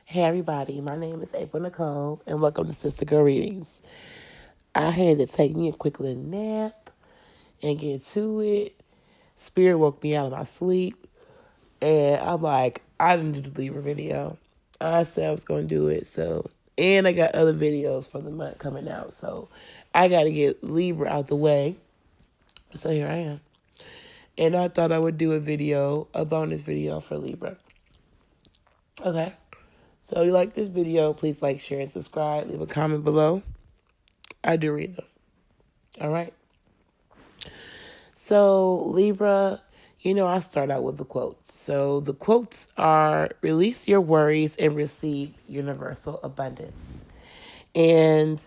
Hey everybody, my name is April Nicole and welcome to Sister Girl Readings. I had to take me a quick little nap and get to it. Spirit woke me out of my sleep and I'm like, I didn't do the Libra video. I said I was going to do it, and I got other videos for the month coming out, so I got to get Libra out the way. So here I am. And I thought I would do a bonus video for Libra. Okay. So if you like this video, please like, share, and subscribe. Leave a comment below. I do read them. All right. So Libra, I start out with the quotes. So the quotes are release your worries and receive universal abundance. And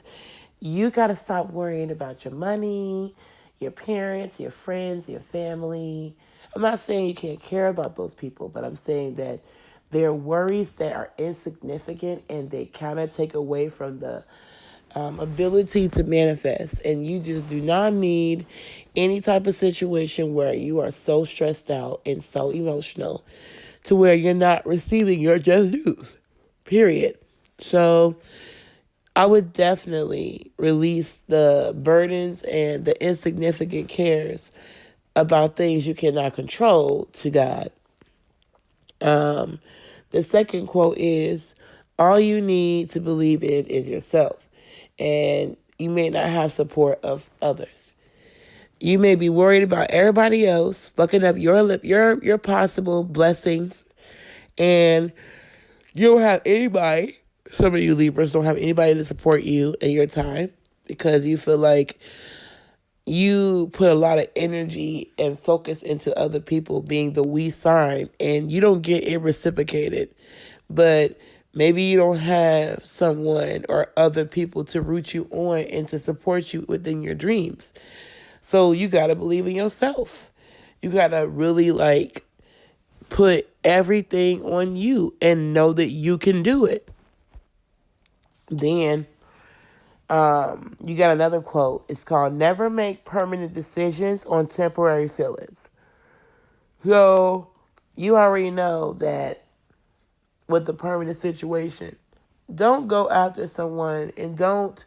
you got to stop worrying about your money, your parents, your friends, your family. I'm not saying you can't care about those people, but I'm saying that they're worries that are insignificant and they kind of take away from the ability to manifest. And you just do not need any type of situation where you are so stressed out and so emotional to where you're not receiving your just dues, period. So I would definitely release the burdens and the insignificant cares about things you cannot control to God. The second quote is, all you need to believe in is yourself. And you may not have support of others. You may be worried about everybody else fucking up your possible blessings, and you don't have anybody. Some of you Libras don't have anybody to support you in your time because you feel like you put a lot of energy and focus into other people being the we sign, and you don't get it reciprocated. But maybe you don't have someone or other people to root you on and to support you within your dreams. So you got to believe in yourself. You got to really put everything on you and know that you can do it. Then you got another quote. It's called, never make permanent decisions on temporary feelings. So you already know that with the permanent situation, don't go after someone and don't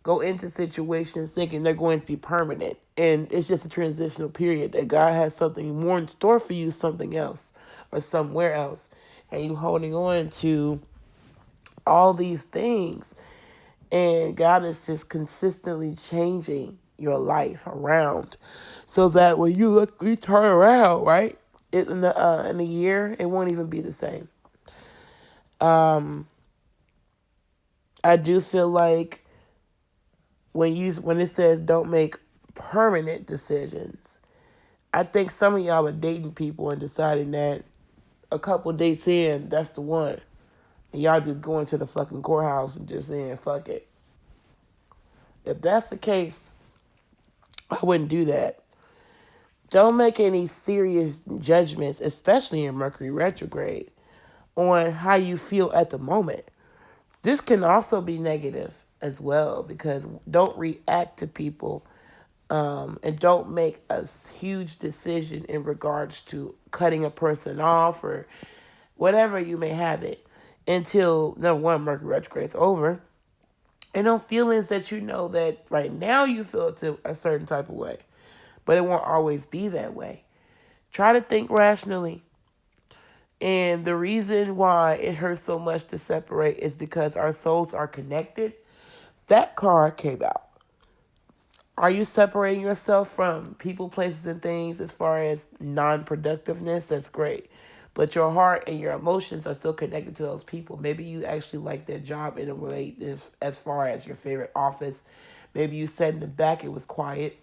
go into situations thinking they're going to be permanent. And it's just a transitional period that God has something more in store for you, something else or somewhere else. And you holding on to all these things. And God is just consistently changing your life around so that when you turn around, right, in a year, it won't even be the same. I do feel like when it says don't make permanent decisions, I think some of y'all are dating people and deciding that a couple dates in, that's the one. And y'all just going to the fucking courthouse and just saying, fuck it. If that's the case, I wouldn't do that. Don't make any serious judgments, especially in Mercury retrograde, on how you feel at the moment. This can also be negative as well because don't react to people and don't make a huge decision in regards to cutting a person off or whatever you may have it until, number one, Mercury retrograde is over. And on feelings that you know that right now you feel to a certain type of way, but it won't always be that way. Try to think rationally. And the reason why it hurts so much to separate is because our souls are connected. That card came out. Are you separating yourself from people, places, and things as far as non-productiveness? That's great. But your heart and your emotions are still connected to those people. Maybe you actually like their job in a way as far as your favorite office. Maybe you sat in the back, it was quiet.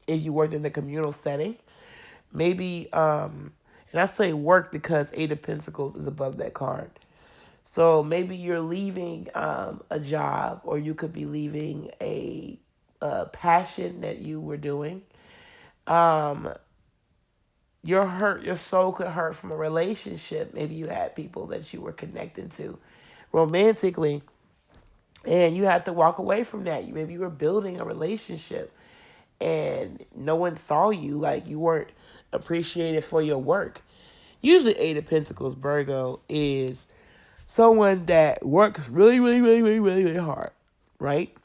If you worked in the communal setting. Maybe, and I say work because Eight of Pentacles is above that card. So maybe you're leaving a job, or you could be leaving a passion that you were doing. Your soul could hurt from a relationship. Maybe you had people that you were connected to romantically, and you had to walk away from that. Maybe you were building a relationship, and no one saw you, like you weren't appreciated for your work. Usually, Eight of Pentacles, Virgo, is someone that works really, really, really, really, really, really hard, right?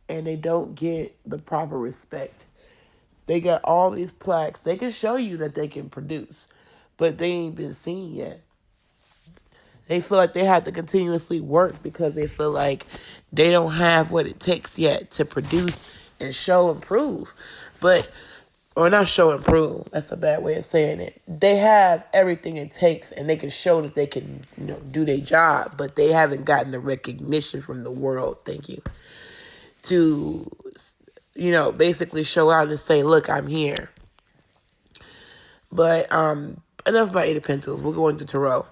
And they don't get the proper respect. They got all these plaques. They can show you that they can produce, but they ain't been seen yet. They feel like they have to continuously work because they feel like they don't have what it takes yet to produce and show and prove. But, or not show and prove, that's a bad way of saying it. They have everything it takes and they can show that they can, do their job, but they haven't gotten the recognition from the world, thank you, to, basically show out and say, look, I'm here. But enough about Eight of Pentacles. We'll go into Tarot.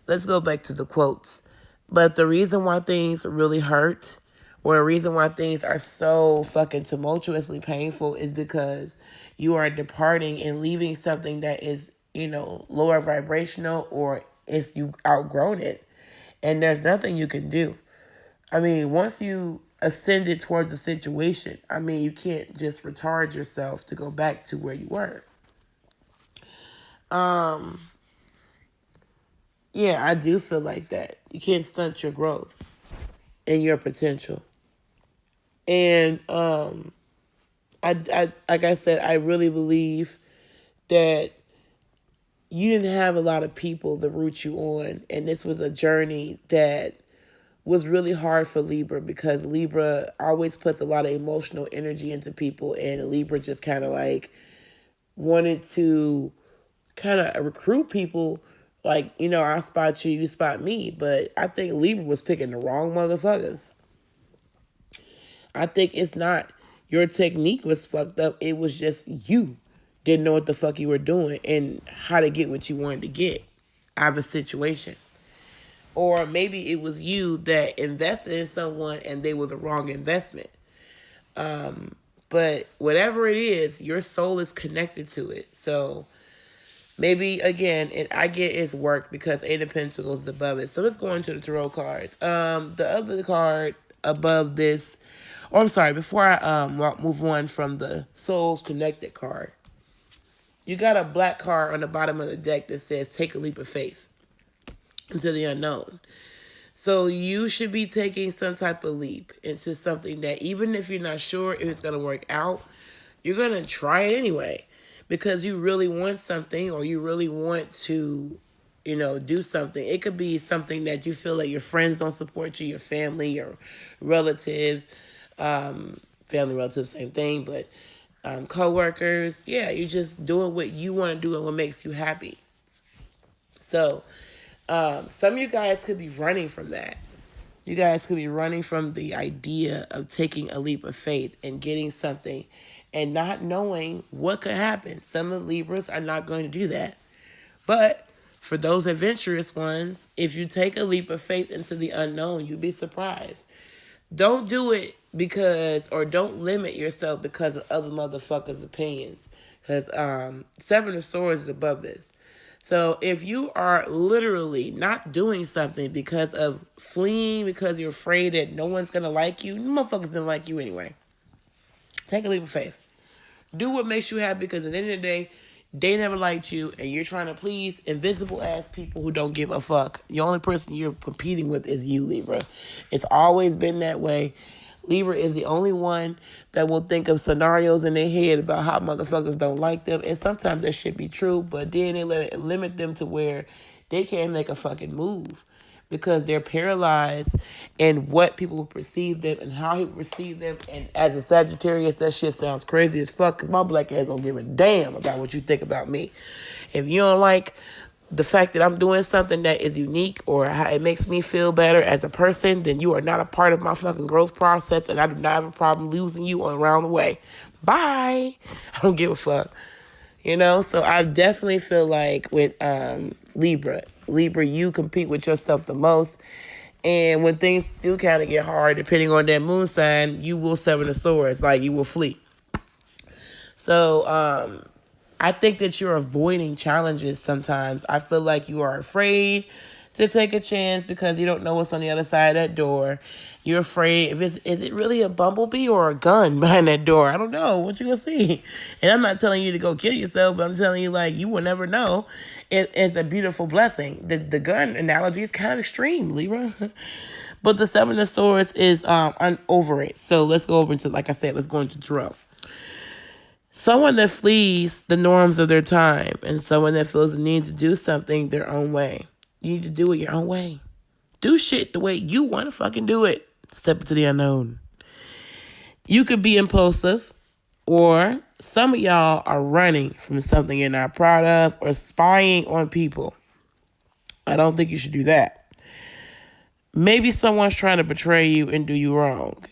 Let's go back to the quotes. But the reason why things really hurt, or the reason why things are so fucking tumultuously painful, is because you are departing and leaving something that is, lower vibrational, or is you outgrown it. And there's nothing you can do. I mean, once you ascended towards a situation, you can't just retard yourself to go back to where you were. Yeah, I do feel like that. You can't stunt your growth and your potential. And I like I said, I really believe that you didn't have a lot of people to root you on, and this was a journey that was really hard for Libra, because Libra always puts a lot of emotional energy into people, and Libra just kind of like wanted to kind of recruit people. Like, I spot you, you spot me. But I think Libra was picking the wrong motherfuckers. I think it's not your technique was fucked up. It was just you didn't know what the fuck you were doing and how to get what you wanted to get out of a situation. Or maybe it was you that invested in someone and they were the wrong investment. But whatever it is, your soul is connected to it. So maybe, again, I get it's work because Eight of Pentacles is above it. So let's go into the Tarot cards. The other card above this, before I move on from the Souls Connected card, you got a black card on the bottom of the deck that says, take a leap of faith into the unknown. So you should be taking some type of leap into something that, even if you're not sure if it's going to work out, you're going to try it anyway. Because you really want something, or you really want to, do something. It could be something that you feel like your friends don't support you, your family, your relatives, family, relatives, same thing, but co-workers. Yeah, you're just doing what you want to do and what makes you happy. So some of you guys could be running from that. You guys could be running from the idea of taking a leap of faith and getting something and not knowing what could happen. Some of the Libras are not going to do that. But for those adventurous ones, if you take a leap of faith into the unknown, you'd be surprised. Don't do it or don't limit yourself because of other motherfuckers' opinions. Because Seven of Swords is above this. So if you are literally not doing something because of fleeing, because you're afraid that no one's going to like you, motherfuckers don't like you anyway. Take a leap of faith. Do what makes you happy, because at the end of the day, they never liked you, and you're trying to please invisible-ass people who don't give a fuck. The only person you're competing with is you, Libra. It's always been that way. Libra is the only one that will think of scenarios in their head about how motherfuckers don't like them, and sometimes that shit be true, but then they limit them to where they can't make a fucking move, because they're paralyzed in what people will perceive them and how people perceive them. And as a Sagittarius, that shit sounds crazy as fuck, because my black ass don't give a damn about what you think about me. If you don't like the fact that I'm doing something that is unique, or how it makes me feel better as a person, then you are not a part of my fucking growth process, and I do not have a problem losing you around the way. Bye. I don't give a fuck. So I definitely feel like with Libra, you compete with yourself the most. And when things do kind of get hard, depending on that moon sign, you will Seven of Swords, like you will flee. So I think that you're avoiding challenges sometimes. I feel like you are afraid to take a chance because you don't know what's on the other side of that door. You're afraid, is it really a bumblebee or a gun behind that door? I don't know. What you gonna see? And I'm not telling you to go kill yourself, but I'm telling you, like, you will never know. It's a beautiful blessing. The gun analogy is kind of extreme, Libra. But the Seven of Swords is over it. So let's go over into, like I said, let's go into drill. Someone that flees the norms of their time and someone that feels the need to do something their own way. You need to do it your own way. Do shit the way you want to fucking do it. Step into the unknown. You could be impulsive, or some of y'all are running from something you're not proud of or spying on people. I don't think you should do that. Maybe someone's trying to betray you and do you wrong.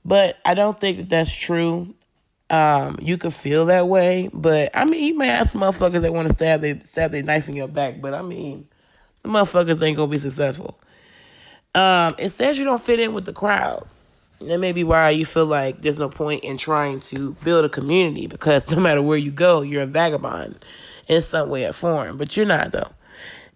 But I don't think that that's true. You could feel that way, but I mean, you may have some motherfuckers that want to stab their knife in your back, but I mean, the motherfuckers ain't gonna be successful. It says you don't fit in with the crowd. That may be why you feel like there's no point in trying to build a community, because no matter where you go, you're a vagabond in some way or form, but you're not though.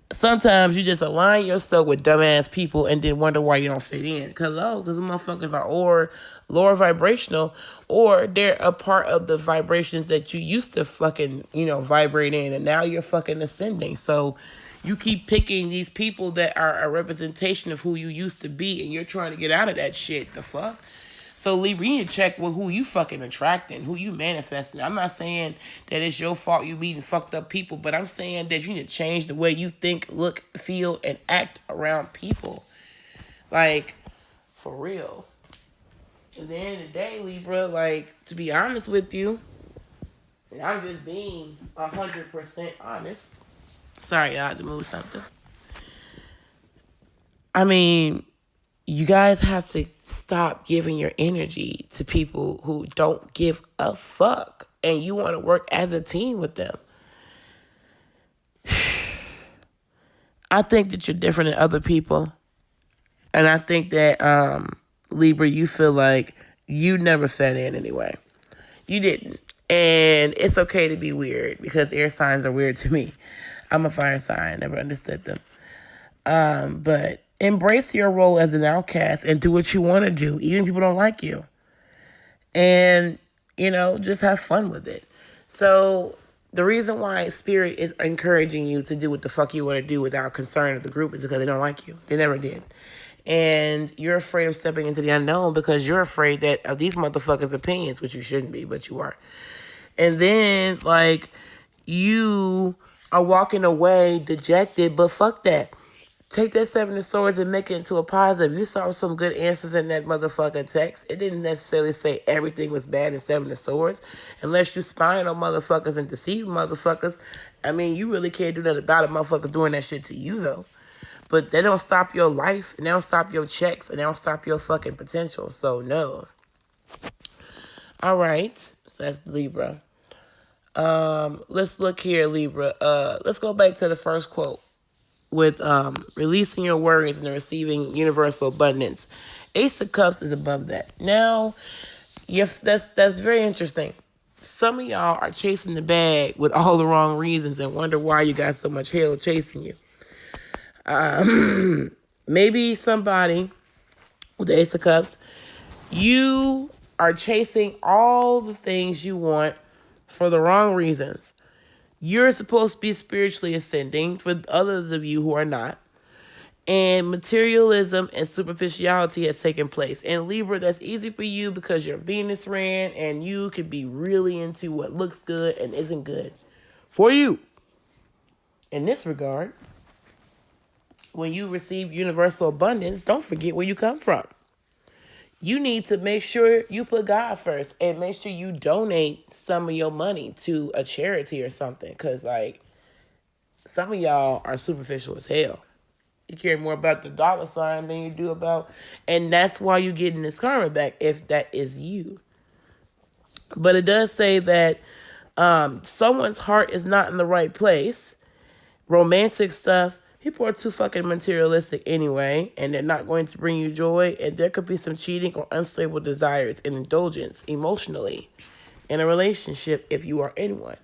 Sometimes you just align yourself with dumbass people and then wonder why you don't fit in. Because the motherfuckers are or lower vibrational, or they're a part of the vibrations that you used to fucking, vibrate in, and now you're fucking ascending. So you keep picking these people that are a representation of who you used to be, and you're trying to get out of that shit. The fuck? So Libra, you need to check with who you fucking attracting, who you manifesting. I'm not saying that it's your fault you meeting fucked up people, but I'm saying that you need to change the way you think, look, feel, and act around people. Like, for real. At the end of the day, Libra, like, to be honest with you, and I'm just being 100% honest. Sorry, I had to move something. I mean, you guys have to stop giving your energy to people who don't give a fuck, and you want to work as a team with them. I think that you're different than other people, and I think that Libra, you feel like you never fit in anyway. You didn't, and it's okay to be weird, because air signs are weird to me. I'm a fire sign, never understood them. But embrace your role as an outcast and do what you want to do, even if people don't like you. And, just have fun with it. So the reason why Spirit is encouraging you to do what the fuck you want to do without concern of the group is because they don't like you. They never did. And you're afraid of stepping into the unknown because you're afraid that of these motherfuckers' opinions, which you shouldn't be, but you are. And then, you are walking away dejected, but fuck that. Take that Seven of Swords and make it into a positive. You saw some good answers in that motherfucking text. It didn't necessarily say everything was bad in Seven of Swords. Unless you spying on motherfuckers and deceiving motherfuckers. I mean, you really can't do nothing about a motherfucker doing that shit to you, though. But they don't stop your life, and they don't stop your checks, and they don't stop your fucking potential. So, no. All right. So, that's Libra. Let's look here, Libra. Let's go back to the first quote. With releasing your worries and receiving universal abundance. Ace of Cups is above that. Now, that's very interesting. Some of y'all are chasing the bag with all the wrong reasons and wonder why you got so much hell chasing you. Maybe somebody with the Ace of Cups, you are chasing all the things you want for the wrong reasons. You're supposed to be spiritually ascending for others of you who are not. And materialism and superficiality has taken place. And Libra, that's easy for you because you're Venus ran and you can be really into what looks good and isn't good for you. In this regard, when you receive universal abundance, don't forget where you come from. You need to make sure you put God first and make sure you donate some of your money to a charity or something. Because, some of y'all are superficial as hell. You care more about the dollar sign than you do about... And that's why you're getting this karma back, if that is you. But it does say that someone's heart is not in the right place. Romantic stuff... People are too fucking materialistic anyway, and they're not going to bring you joy, and there could be some cheating or unstable desires and indulgence emotionally in a relationship if you are in one.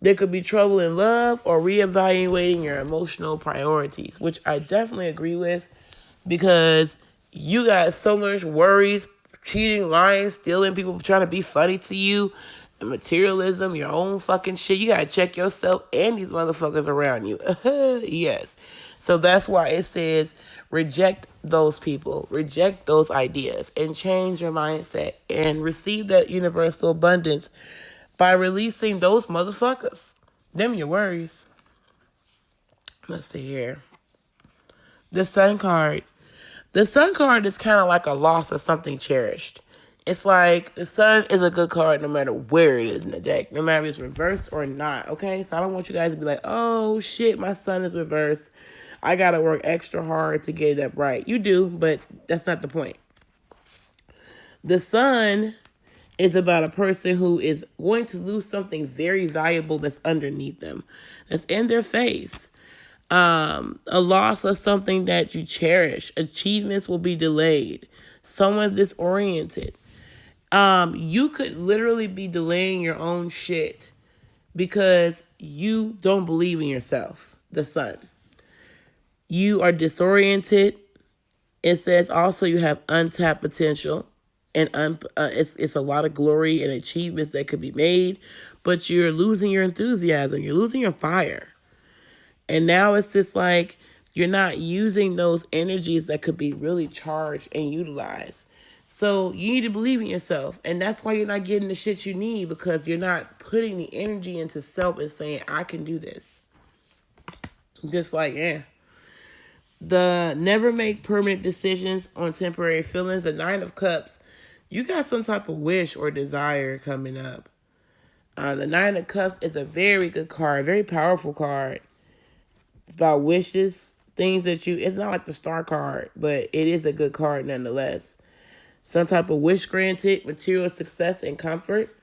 There could be trouble in love or reevaluating your emotional priorities, which I definitely agree with, because you got so much worries, cheating, lying, stealing, people trying to be funny to you. materialism, your own fucking shit. You gotta check yourself and these motherfuckers around you. Yes. So that's why it says reject those people, reject those ideas, and change your mindset and receive that universal abundance by releasing those motherfuckers. Them your worries. Let's see here. The Sun card. The Sun card is kind of like a loss of something cherished. It's like the Sun is a good card no matter where it is in the deck, no matter if it's reversed or not, okay? So I don't want you guys to be like, oh shit, my Sun is reversed. I gotta work extra hard to get it up right. You do, but that's not the point. The Sun is about a person who is going to lose something very valuable that's underneath them, that's in their face. A loss of something that you cherish. Achievements will be delayed. Someone's disoriented. You could literally be delaying your own shit because you don't believe in yourself. The Sun. You are disoriented. It says also you have untapped potential, and it's a lot of glory and achievements that could be made, but you're losing your enthusiasm. You're losing your fire. And now it's just like you're not using those energies that could be really charged and utilized. So you need to believe in yourself. And that's why you're not getting the shit you need, because you're not putting the energy into self and saying, I can do this. Just like, The never make permanent decisions on temporary feelings. The Nine of Cups. You got some type of wish or desire coming up. The Nine of Cups is a very good card. Very powerful card. It's about wishes. Things that it's not like the Star card, but it is a good card nonetheless. Some type of wish granted, material success and comfort.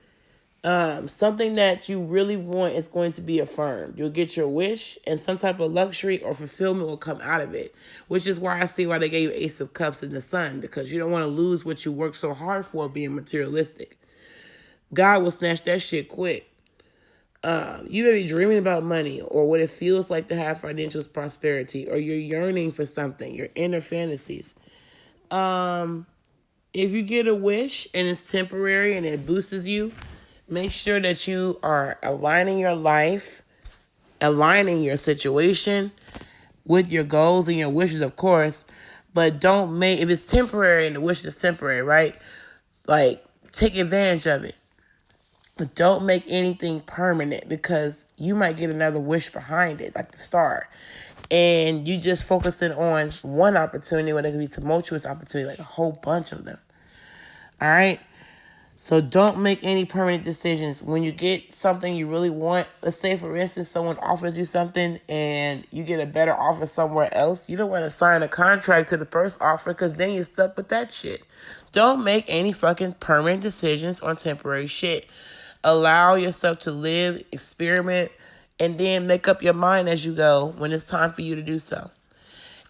Something that you really want is going to be affirmed. You'll get your wish, and some type of luxury or fulfillment will come out of it, which is why I see why they gave you Ace of Cups in the Sun, because you don't want to lose what you worked so hard for being materialistic. God will snatch that shit quick. You may be dreaming about money or what it feels like to have financial prosperity, or you're yearning for something, your inner fantasies. If you get a wish and it's temporary and it boosts you, make sure that you are aligning your life, aligning your situation with your goals and your wishes, of course. But don't make, if it's temporary and the wish is temporary, right? Like, take advantage of it. But don't make anything permanent, because you might get another wish behind it, like the Star. And you just focusing on one opportunity when it could be tumultuous opportunity, like a whole bunch of them. All right? So don't make any permanent decisions. When you get something you really want, let's say, for instance, someone offers you something and you get a better offer somewhere else, you don't want to sign a contract to the first offer, because then you're stuck with that shit. Don't make any fucking permanent decisions on temporary shit. Allow yourself to live, experiment, and then make up your mind as you go when it's time for you to do so.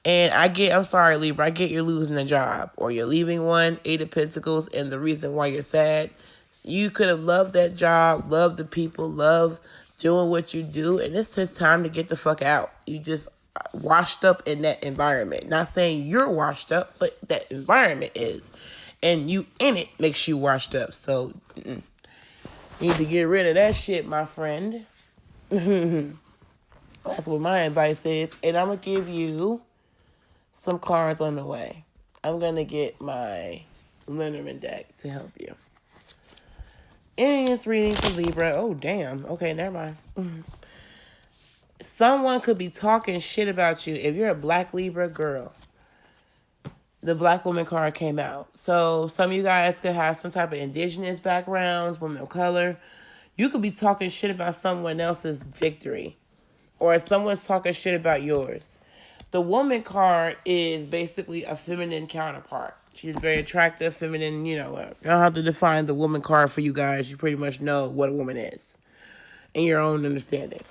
And I'm sorry, Libra, I get you're losing a job or you're leaving one, Eight of Pentacles, and the reason why you're sad, you could have loved that job, loved the people, loved doing what you do, and it's just time to get the fuck out. You just washed up in that environment. Not saying you're washed up, but that environment is. And you in it makes you washed up. So, need to get rid of that shit, my friend. That's what my advice is. And I'm going to give you some cards on the way. I'm going to get my Lenormand deck to help you. Aliens reading for Libra. Oh, damn. Okay, never mind. Someone could be talking shit about you. If you're a Black Libra girl, the Black woman card came out. So some of you guys could have some type of indigenous backgrounds, women of color. You could be talking shit about someone else's victory, or someone's talking shit about yours. The woman card is basically a feminine counterpart. She's very attractive, feminine, you don't have to define the woman card for you guys. You pretty much know what a woman is in your own understanding.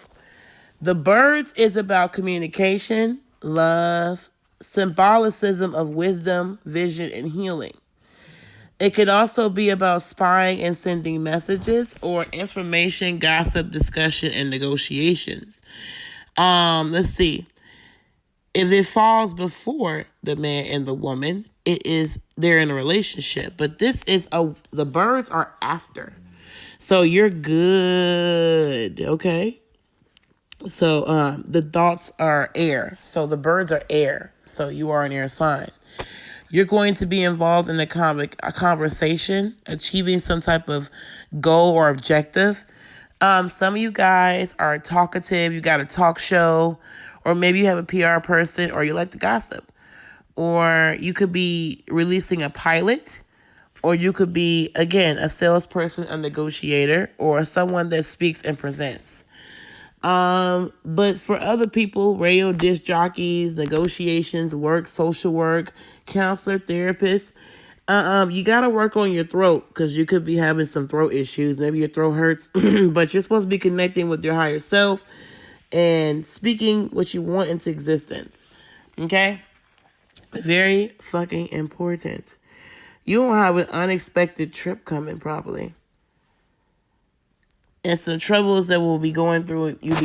The birds is about communication, love, symbolicism of wisdom, vision, and healing. It could also be about spying and sending messages, or information, gossip, discussion, and negotiations. Let's see. If it falls before the man and the woman, they're in a relationship. But this is the birds are after. So you're good, okay? So the thoughts are air. So the birds are air. So you are an air sign. You're going to be involved in a conversation, achieving some type of goal or objective. Some of you guys are talkative. You got a talk show, or maybe you have a PR person, or you like to gossip. Or you could be releasing a pilot, or you could be, again, a salesperson, a negotiator, or someone that speaks and presents. But for other people, radio disc jockeys, negotiations, work, social work, counselor, therapist, you gotta work on your throat because you could be having some throat issues. Maybe your throat hurts, but you're supposed to be connecting with your higher self and speaking what you want into existence. Okay? Very fucking important. You won't have an unexpected trip coming probably. And some troubles that you'll be going through, you'll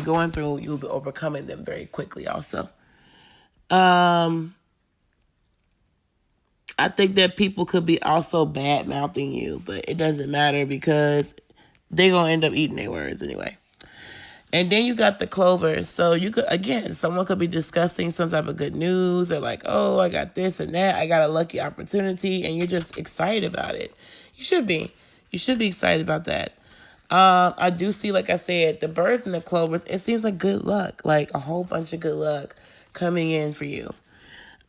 be overcoming them very quickly also. I think that people could be also bad mouthing you, but it doesn't matter because they're going to end up eating their words anyway. And then you got the clover. So you could, again, someone could be discussing some type of good news. They're like, oh, I got this and that. I got a lucky opportunity. And you're just excited about it. You should be. You should be excited about that. I do see, like I said, the birds and the clovers. It seems like good luck. Like a whole bunch of good luck coming in for you.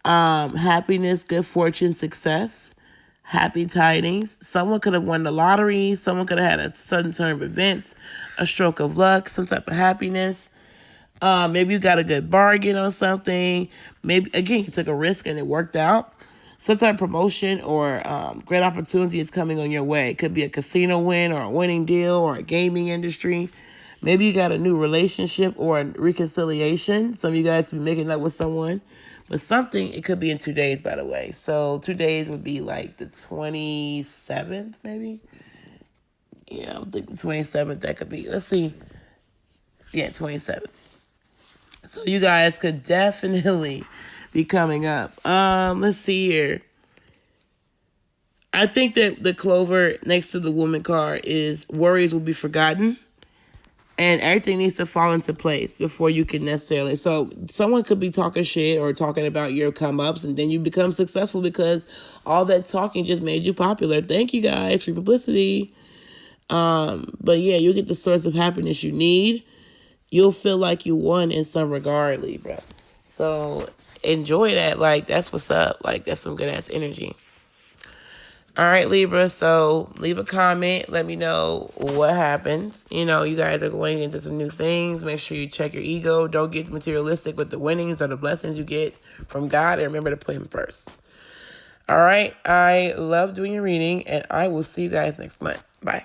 Happiness, good fortune, success, happy tidings. Someone could have won the lottery. Someone could have had a sudden turn of events, a stroke of luck, some type of happiness. Maybe you got a good bargain on something. Maybe, again, you took a risk and it worked out. Some type of promotion or great opportunity is coming on your way. It could be a casino win or a winning deal or a gaming industry. Maybe you got a new relationship or a reconciliation. Some of you guys be making up with someone. But something, it could be in 2 days, by the way. So 2 days would be like the 27th, maybe? Yeah, I think the 27th, that could be. Let's see. Yeah, 27th. So you guys could definitely be coming up. Let's see here. I think that the clover next to the woman card is worries will be forgotten. And everything needs to fall into place before you can necessarily. So someone could be talking shit or talking about your come-ups, and then you become successful because all that talking just made you popular. Thank you guys for publicity. But yeah, you'll get the source of happiness you need. You'll feel like you won in some regard, Libra. So enjoy that. Like, that's what's up. Like, that's some good-ass energy. All right, Libra, so leave a comment. Let me know what happens. You know, you guys are going into some new things. Make sure you check your ego. Don't get materialistic with the winnings or the blessings you get from God. And remember to put him first. All right, I love doing your reading, and I will see you guys next month. Bye.